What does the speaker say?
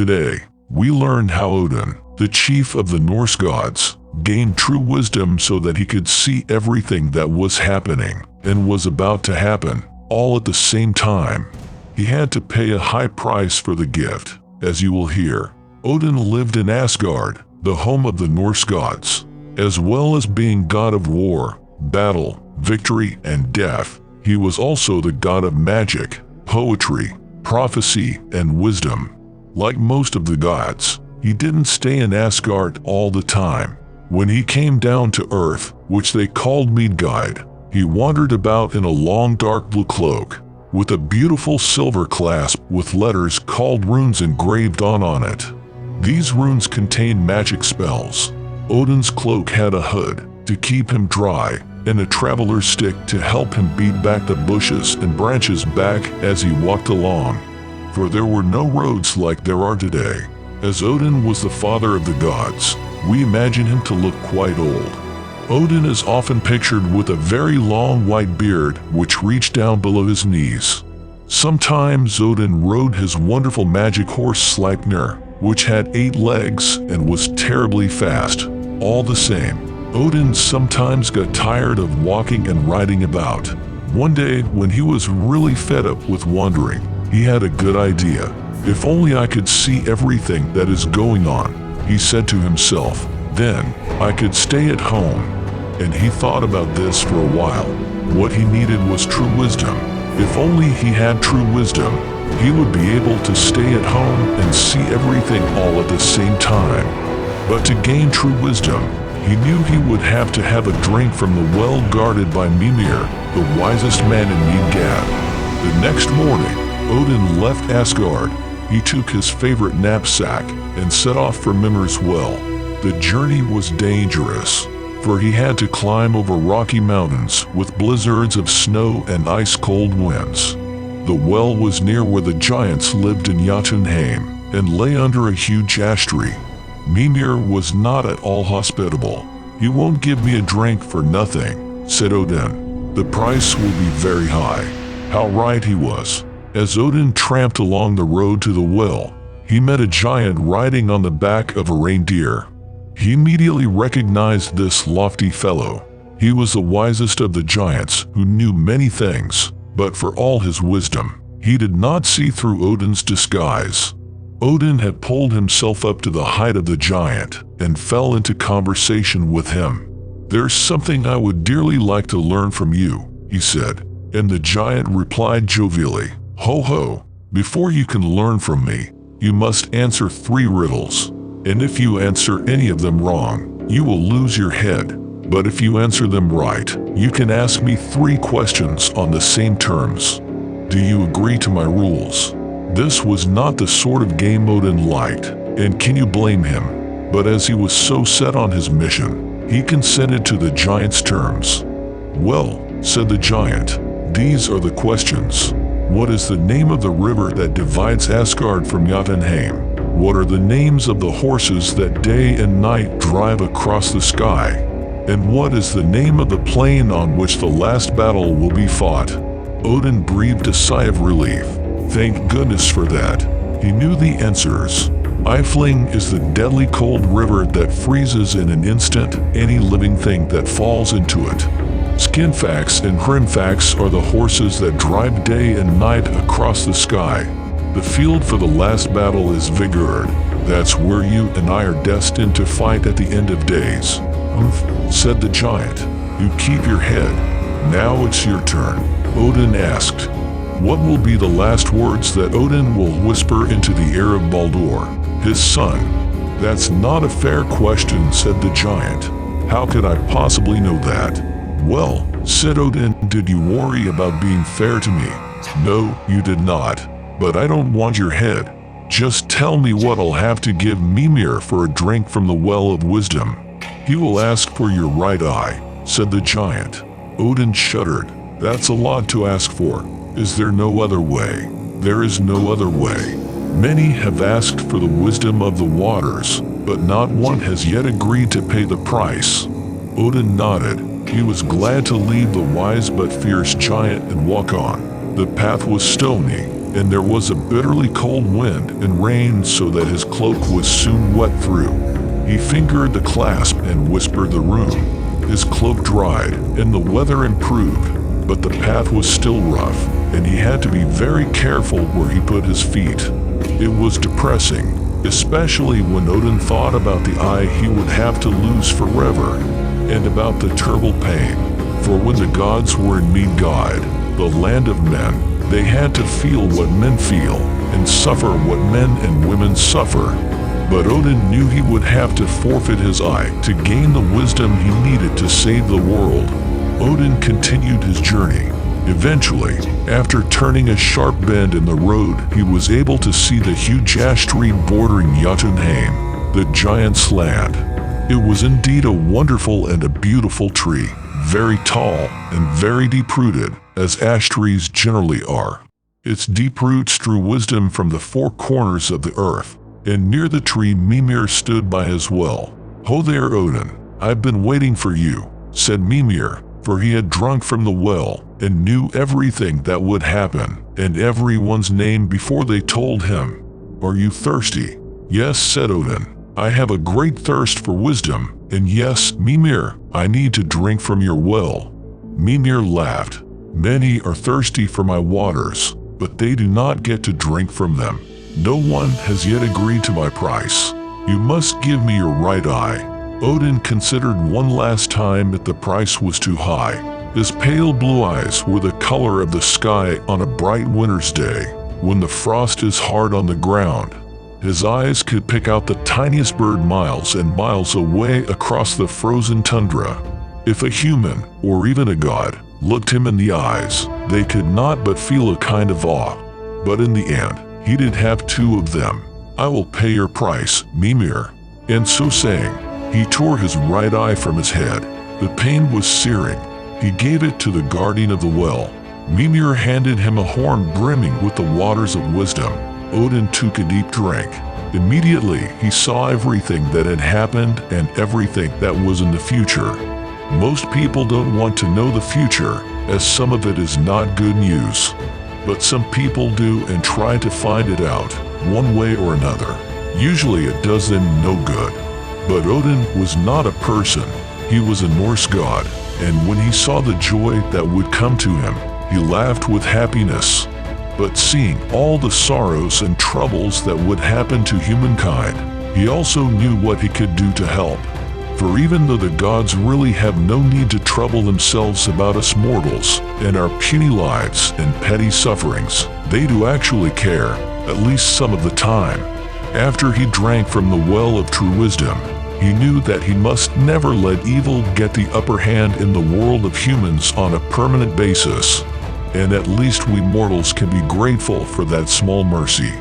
Today, we learned how Odin, the chief of the Norse gods, gained true wisdom so that he could see everything that was happening and was about to happen, all at the same time. He had to pay a high price for the gift, as you will hear. Odin lived in Asgard, the home of the Norse gods. As well as being god of war, battle, victory, and death, he was also the god of magic, poetry, prophecy, and wisdom. Like most of the gods, he didn't stay in Asgard all the time. When he came down to Earth, which they called Midgard, he wandered about in a long dark blue cloak, with a beautiful silver clasp with letters called runes engraved on it. These runes contained magic spells. Odin's cloak had a hood to keep him dry, and a traveler's stick to help him beat back the bushes and branches back as he walked along. For there were no roads like there are today. As Odin was the father of the gods, we imagine him to look quite old. Odin is often pictured with a very long white beard which reached down below his knees. Sometimes Odin rode his wonderful magic horse Sleipnir, which had 8 legs and was terribly fast. All the same, Odin sometimes got tired of walking and riding about. One day, when he was really fed up with wandering, he had a good idea. If only I could see everything that is going on, he said to himself, then I could stay at home. And he thought about this for a while. What he needed was true wisdom. If only he had true wisdom, he would be able to stay at home and see everything all at the same time. But to gain true wisdom, he knew he would have to have a drink from the well guarded by Mimir, the wisest man in Midgard. The next morning, Odin left Asgard. He took his favorite knapsack and set off for Mimir's well. The journey was dangerous, for he had to climb over rocky mountains with blizzards of snow and ice-cold winds. The well was near where the giants lived in Jotunheim and lay under a huge ash tree. Mimir was not at all hospitable. "You won't give me a drink for nothing," said Odin. "The price will be very high." How right he was. As Odin tramped along the road to the well, he met a giant riding on the back of a reindeer. He immediately recognized this lofty fellow. He was the wisest of the giants who knew many things, but for all his wisdom, he did not see through Odin's disguise. Odin had pulled himself up to the height of the giant and fell into conversation with him. "There's something I would dearly like to learn from you," he said, and the giant replied jovially, "Ho ho, before you can learn from me, you must answer 3 riddles. And if you answer any of them wrong, you will lose your head. But if you answer them right, you can ask me 3 questions on the same terms. Do you agree to my rules?" This was not the sort of game Odin liked, and can you blame him? But as he was so set on his mission, he consented to the giant's terms. "Well," said the giant, "these are the questions. What is the name of the river that divides Asgard from Jotunheim? What are the names of the horses that day and night drive across the sky? And what is the name of the plain on which the last battle will be fought?" Odin breathed a sigh of relief. Thank goodness for that. He knew the answers. Ifling is the deadly cold river that freezes in an instant any living thing that falls into it. Skinfax and Hrimfax are the horses that drive day and night across the sky. The field for the last battle is Vigurd. That's where you and I are destined to fight at the end of days. "Humph," said the giant. "You keep your head. Now it's your turn." Odin asked, "What will be the last words that Odin will whisper into the ear of Baldur, his son?" "That's not a fair question," said the giant. "How could I possibly know that?" "Well," said Odin, "did you worry about being fair to me?" "No, you did not. But I don't want your head. Just tell me what I'll have to give Mimir for a drink from the well of wisdom." "He will ask for your right eye," said the giant. Odin shuddered. "That's a lot to ask for. Is there no other way?" "There is no other way. Many have asked for the wisdom of the waters, but not one has yet agreed to pay the price." Odin nodded. He was glad to leave the wise but fierce giant and walk on. The path was stony, and there was a bitterly cold wind and rain so that his cloak was soon wet through. He fingered the clasp and whispered the rune. His cloak dried, and the weather improved, but the path was still rough, and he had to be very careful where he put his feet. It was depressing, especially when Odin thought about the eye he would have to lose forever, and about the terrible pain. For when the gods were in Midgard, the land of men, they had to feel what men feel, and suffer what men and women suffer. But Odin knew he would have to forfeit his eye to gain the wisdom he needed to save the world. Odin continued his journey. Eventually, after turning a sharp bend in the road, he was able to see the huge ash tree bordering Jotunheim, the giant's land. It was indeed a wonderful and a beautiful tree, very tall and very deep-rooted, as ash trees generally are. Its deep roots drew wisdom from the four corners of the earth, and near the tree Mimir stood by his well. "Ho there, Odin, I've been waiting for you," said Mimir, for he had drunk from the well and knew everything that would happen and everyone's name before they told him. "Are you thirsty?" "Yes," said Odin. "I have a great thirst for wisdom, and yes, Mimir, I need to drink from your well." Mimir laughed. "Many are thirsty for my waters, but they do not get to drink from them. No one has yet agreed to my price. You must give me your right eye." Odin considered one last time that the price was too high. His pale blue eyes were the color of the sky on a bright winter's day, when the frost is hard on the ground. His eyes could pick out the tiniest bird miles and miles away across the frozen tundra. If a human, or even a god, looked him in the eyes, they could not but feel a kind of awe. But in the end, he did have two of them. "I will pay your price, Mimir." And so saying, he tore his right eye from his head. The pain was searing. He gave it to the guardian of the well. Mimir handed him a horn brimming with the waters of wisdom. Odin took a deep drink. Immediately, he saw everything that had happened and everything that was in the future. Most people don't want to know the future, as some of it is not good news. But some people do and try to find it out, one way or another. Usually it does them no good. But Odin was not a person. He was a Norse god, and when he saw the joy that would come to him, he laughed with happiness. But seeing all the sorrows and troubles that would happen to humankind, he also knew what he could do to help. For even though the gods really have no need to trouble themselves about us mortals and our puny lives and petty sufferings, they do actually care, at least some of the time. After he drank from the well of true wisdom, he knew that he must never let evil get the upper hand in the world of humans on a permanent basis. And at least we mortals can be grateful for that small mercy.